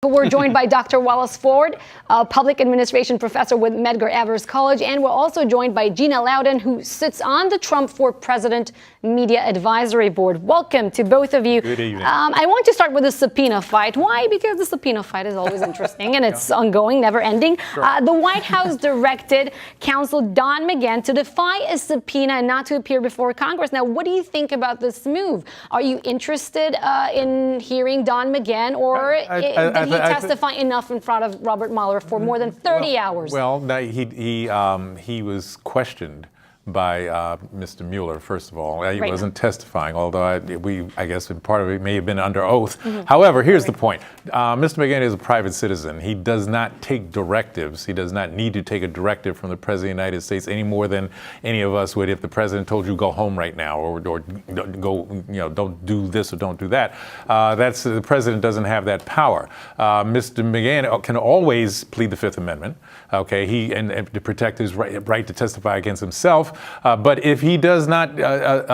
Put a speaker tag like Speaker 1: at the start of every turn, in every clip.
Speaker 1: We're joined by Dr. Wallace Ford, a public administration professor with Medgar Evers College, and we're also joined by Gina Loudon, who sits on the Trump for President Media Advisory Board. Welcome to both of you.
Speaker 2: Good evening.
Speaker 1: I want to start with the subpoena fight. Why? Because the subpoena fight is always interesting and it's ongoing, never ending.
Speaker 2: Sure.
Speaker 1: The White House directed Counsel Don McGahn to defy a subpoena and not to appear before Congress. Now, what do you think about this move? Are you interested in hearing Don McGahn, or did he testify enough in front of Robert Mueller for more than 30 hours?
Speaker 2: Well, he was questioned by Mr. Mueller, first of all. He wasn't testifying, although I guess part of it may have been under oath. However, here's the point. Mr. McGahn is a private citizen. He does not take directives. He does not need to take a directive from the President of the United States any more than any of us would if the President told you go home right now, or go, don't do this or don't do that. The President doesn't have that power. Mr. McGahn can always plead the Fifth Amendment, okay, and to protect his right to testify against himself. But if he does not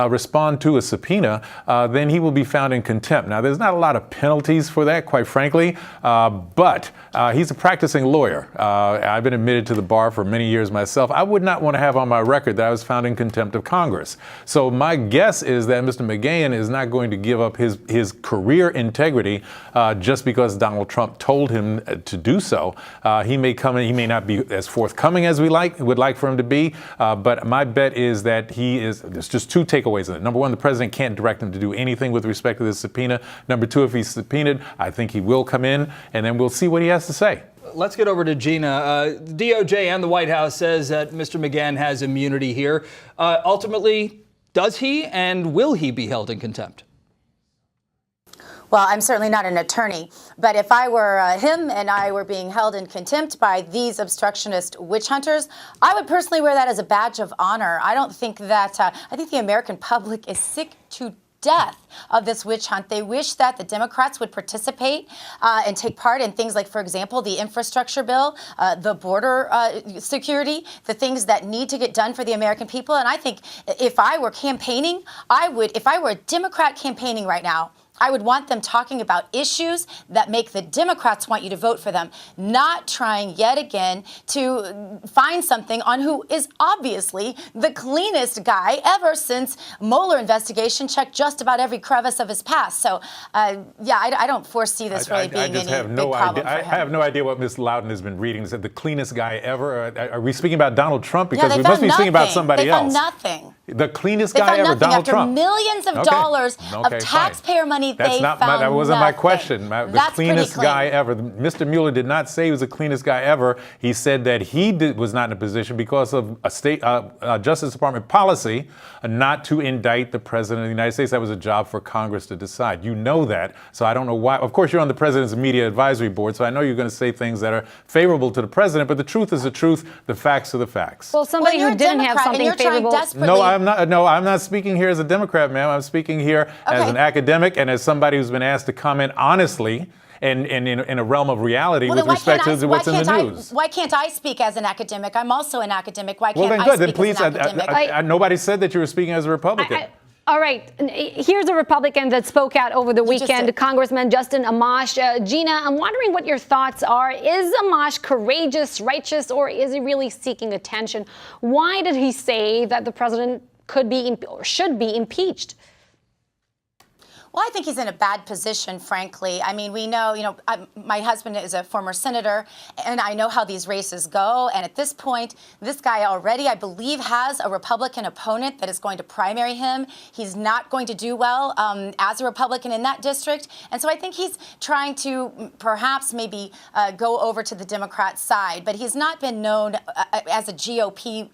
Speaker 2: respond to a subpoena, then he will be found in contempt. Now, there's not a lot of penalties for that, quite frankly, but he's a practicing lawyer. I've been admitted to the bar for many years myself. I would not want to have on my record that I was found in contempt of Congress. So my guess is that Mr. McGahn is not going to give up his career integrity just because Donald Trump told him to do so. He may come in, he may not be as forthcoming as we would like for him to be, but my bet is that there's just two takeaways in it. Number one, the president can't direct him to do anything with respect to this subpoena. Number two, if he's subpoenaed, I think he will come in, and then we'll see what he has to say.
Speaker 3: Let's get over to Gina. DOJ and the White House says that Mr. McGahn has immunity here. Ultimately, does he and will he be held in contempt?
Speaker 4: Well, I'm certainly not an attorney, but if I were him and I were being held in contempt by these obstructionist witch hunters, I would personally wear that as a badge of honor. I don't think that, I think the American public is sick to death of this witch hunt. They wish that the Democrats would participate and take part in things like, for example, the infrastructure bill, the border security, the things that need to get done for the American people. And I think if I were campaigning, if I were a Democrat campaigning right now, I would want them talking about issues that make the Democrats want you to vote for them, not trying yet again to find something on who is obviously the cleanest guy ever since Mueller investigation checked just about every crevice of his past. So, yeah, I don't foresee this really being any big problem for him.
Speaker 2: I have no idea what Ms. Loudon has been reading. Is that the cleanest guy ever? Are we speaking about Donald Trump? Because we must be speaking about somebody else.
Speaker 4: They found nothing.
Speaker 2: The cleanest guy ever, Donald Trump.
Speaker 4: After millions of dollars of taxpayer money, that
Speaker 2: wasn't
Speaker 4: nothing.
Speaker 2: my question. The cleanest guy ever. Mr. Mueller did not say he was the cleanest guy ever. He said that he was not in a position because of a Justice Department policy not to indict the President of the United States. That was a job for Congress to decide. You know that. So I don't know why. Of course, you're on the President's Media Advisory Board, so I know you're going to say things that are favorable to the President, but the truth is the truth. The facts are the facts.
Speaker 1: Well, somebody who didn't have something favorable.
Speaker 2: No, I'm not speaking here as a Democrat, ma'am. I'm speaking here as an academic and as somebody who's been asked to comment honestly and in a realm of reality with respect to what's in the news.
Speaker 4: Why can't I speak as an academic? I'm also an academic. Why can't
Speaker 2: I speak
Speaker 4: as an academic?
Speaker 2: Nobody said that you were speaking as a Republican.
Speaker 1: All right. Here's a Republican that spoke out over the weekend, Congressman Justin Amash. Gina, I'm wondering what your thoughts are. Is Amash courageous, righteous, or is he really seeking attention? Why did he say that the president could be or should be impeached?
Speaker 4: Well, I think he's in a bad position, frankly. I mean, we know, my husband is a former senator, and I know how these races go. And at this point, this guy already, I believe, has a Republican opponent that is going to primary him. He's not going to do well as a Republican in that district. And so I think he's trying to perhaps maybe go over to the Democrat side. But he's not been known as a GOP,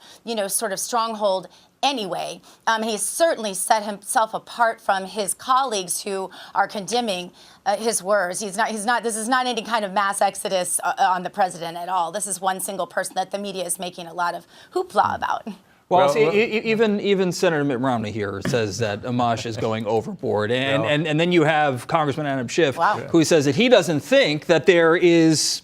Speaker 4: sort of stronghold anyway. He's certainly set himself apart from his colleagues who are condemning his words. This is not any kind of mass exodus on the president at all. This is one single person that the media is making a lot of hoopla about.
Speaker 3: Well, see, even Senator Mitt Romney here says that Amash is going overboard. And then you have Congressman Adam Schiff, who says that he doesn't think that there is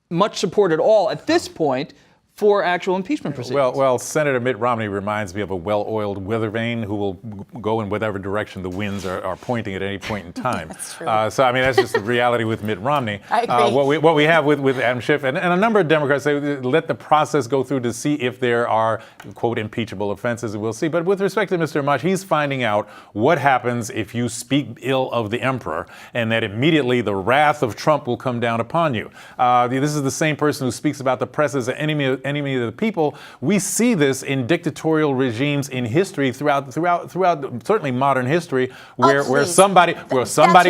Speaker 3: much support at all at this point for actual impeachment proceedings.
Speaker 2: Well, Senator Mitt Romney reminds me of a well-oiled weather vane who will go in whatever direction the winds are pointing at any point in time.
Speaker 4: That's true.
Speaker 2: So, I mean, that's just the reality with Mitt Romney.
Speaker 4: I agree.
Speaker 2: What we have with Adam Schiff and a number of Democrats say let the process go through to see if there are, quote, impeachable offenses, and we'll see. But with respect to Mr. Amash, he's finding out what happens if you speak ill of the emperor, and that immediately the wrath of Trump will come down upon you. This is the same person who speaks about the press as an enemy of the people. We see this in dictatorial regimes in history throughout certainly modern history, where somebody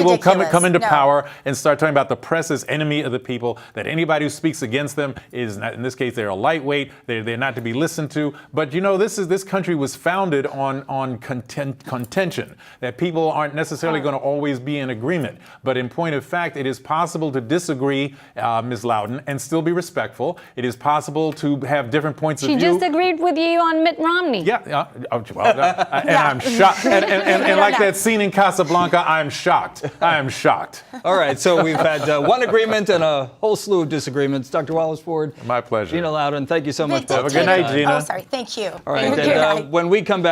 Speaker 2: will come into power and start talking about the press as enemy of the people, that anybody who speaks against them is not, in this case, they're a lightweight, they're not to be listened to. But you know, this country was founded on contention, that people aren't necessarily going to always be in agreement. But in point of fact, it is possible to disagree, Ms. Loudon, and still be respectful. It is possible to have different points of view.
Speaker 1: She just agreed with you on Mitt Romney.
Speaker 2: Yeah, and I'm shocked. And like that scene in Casablanca, I'm shocked. I am shocked.
Speaker 3: All right, so we've had one agreement and a whole slew of disagreements. Dr. Wallace Ford.
Speaker 2: My pleasure.
Speaker 3: Gina Loudon, thank you so much.
Speaker 2: Have a good night, Gina.
Speaker 4: Oh, sorry. Thank you.
Speaker 3: All right, and when we come back,